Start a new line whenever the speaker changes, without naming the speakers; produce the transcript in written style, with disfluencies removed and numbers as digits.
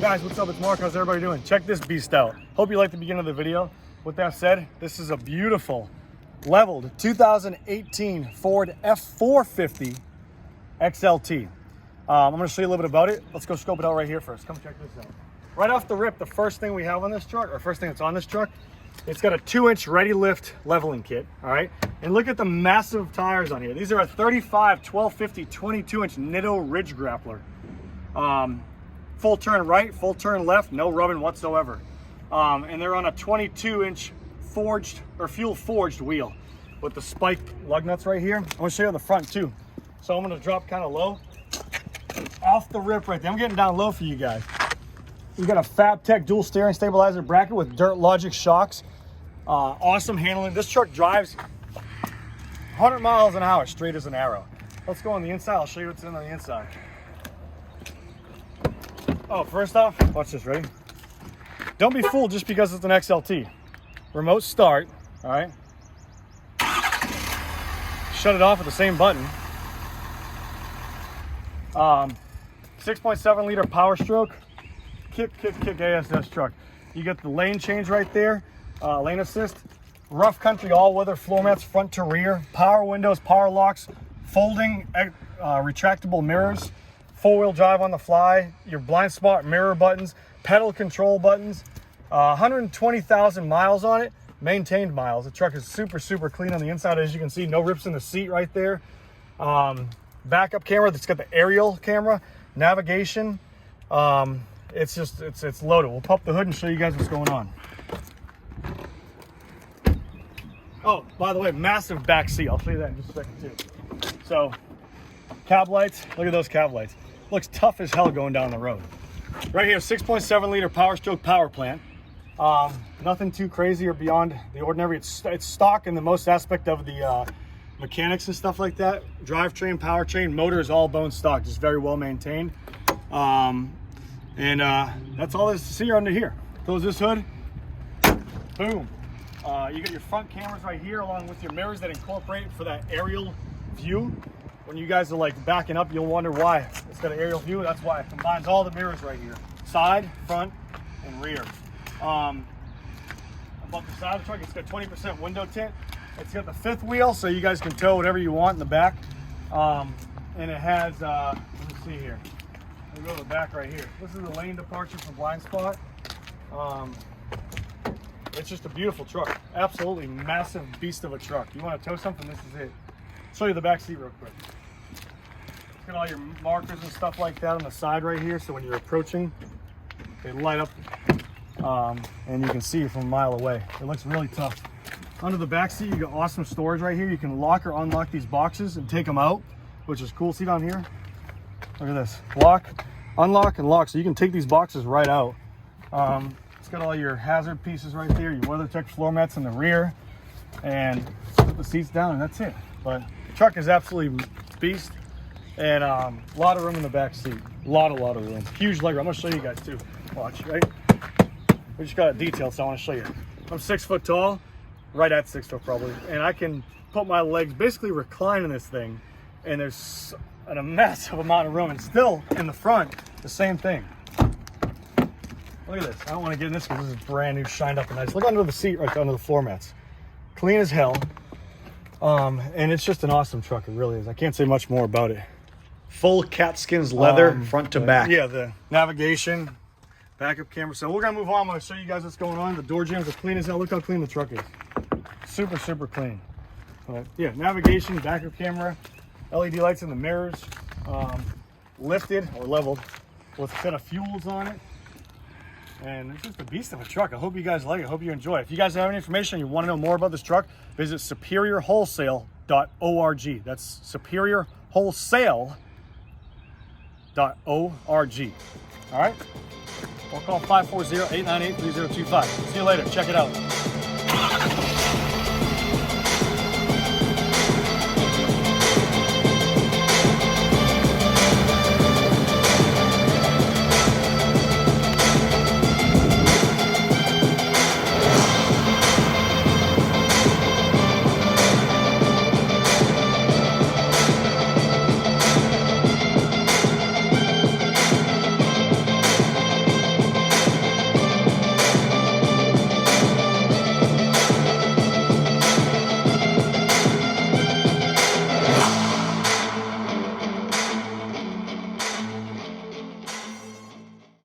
Guys, what's up? It's Mark. How's everybody doing? Check this beast out. Hope you liked the beginning of the video. With that said, this is a beautiful leveled 2018 Ford F-450 XLT. I'm going to show you a little bit about it. Let's go scope it out right here first. Come check this out. Right off the rip, the first thing we have on this truck, or first thing that's on this truck, it's got a 2-inch ready lift leveling kit, all right? And look at the massive tires on here. These are a 35, 1250, 22-inch Nitto Ridge Grappler. Full turn right, full turn left, no rubbing whatsoever. And they're on a 22-inch forged or fuel forged wheel with the spiked lug nuts right here. I'm gonna show you on the front too. So I'm gonna drop kind of low. Off the rip right there. I'm getting down low for you guys. You got a Fabtech dual steering stabilizer bracket with DirtLogic shocks. Awesome handling. This truck drives 100 miles an hour, straight as an arrow. Let's go on the inside. I'll show you what's in on the inside. Oh, first off, watch this, ready? Don't be fooled just because it's an XLT. Remote start, all right? Shut it off with the same button. 6.7 liter Powerstroke. Kick ASS truck. You get the lane change right there, lane assist, rough country all-weather floor mats front to rear, power windows, power locks, folding retractable mirrors, four-wheel drive on the fly, your blind spot mirror buttons, pedal control buttons, 120,000 miles on it, maintained miles. The truck is super clean on the inside, as you can see. No rips in the seat right there. Backup camera that's got the aerial camera, navigation. It's loaded. We'll pop the hood and show you guys what's going on. Oh, by the way, massive back seat. I'll show you that in just a second too. So, cab lights. Look at those cab lights. Looks tough as hell going down the road. Right here, 6.7 liter Powerstroke power plant. Nothing too crazy or beyond the ordinary. It's stock in the most aspect of the mechanics and stuff like that. Drivetrain, powertrain, motor is all bone stock, just very well maintained. That's all there's to see under here. Close this hood, boom. You got your front cameras right here along with your mirrors that incorporate for that aerial view. When you guys are like backing up, you'll wonder why it's got an aerial view. That's why it combines all the mirrors right here. Side, front, and rear. About the side of the truck, it's got 20% window tint. It's got the fifth wheel, so you guys can tow whatever you want in the back. And it has, let me see here. Let me go to the back right here. This is the lane departure for blind spot. It's just a beautiful truck. Absolutely massive beast of a truck. You want to tow something, this is it. Show you the back seat real quick. It's got all your markers and stuff like that on the side right here, so when you're approaching, they light up and you can see it from a mile away. It looks really tough. Under the back seat, you got awesome storage right here. You can lock or unlock these boxes and take them out, which is cool. See down here? Look at this. Lock, unlock, and lock. So you can take these boxes right out. It's got all your hazard pieces right there, your WeatherTech floor mats in the rear, and put the seats down, and that's it. But the truck is absolutely beast, and a lot of room in the back seat. A lot of room. Huge leg room. I'm gonna show you guys too. Watch, right? We just got it detailed, so I want to show you. I'm 6 foot tall, right at 6 foot probably, and I can put my legs basically recline in this thing, and there's a massive amount of room, and still in the front, the same thing. Look at this. I don't want to get in this because this is brand new, shined up and nice. Look under the seat, right under the floor mats. Clean as hell. And it's just an awesome truck. It really is. I can't say much more about it.
Full Katzkin's leather, front to back.
Yeah, the navigation, backup camera. So we're going to move on. I'm going to show you guys what's going on. The door jambs are clean as hell. Look how clean the truck is. Super clean. But yeah, navigation, backup camera, LED lights in the mirrors, lifted or leveled with a set of fuels on it. And it's just a beast of a truck. I hope you guys like it. I hope you enjoy it. If you guys have any information and you want to know more about this truck, visit superiorwholesale.org. That's superiorwholesale.org. All right? Or call 540-898-3025. See you later. Check it out.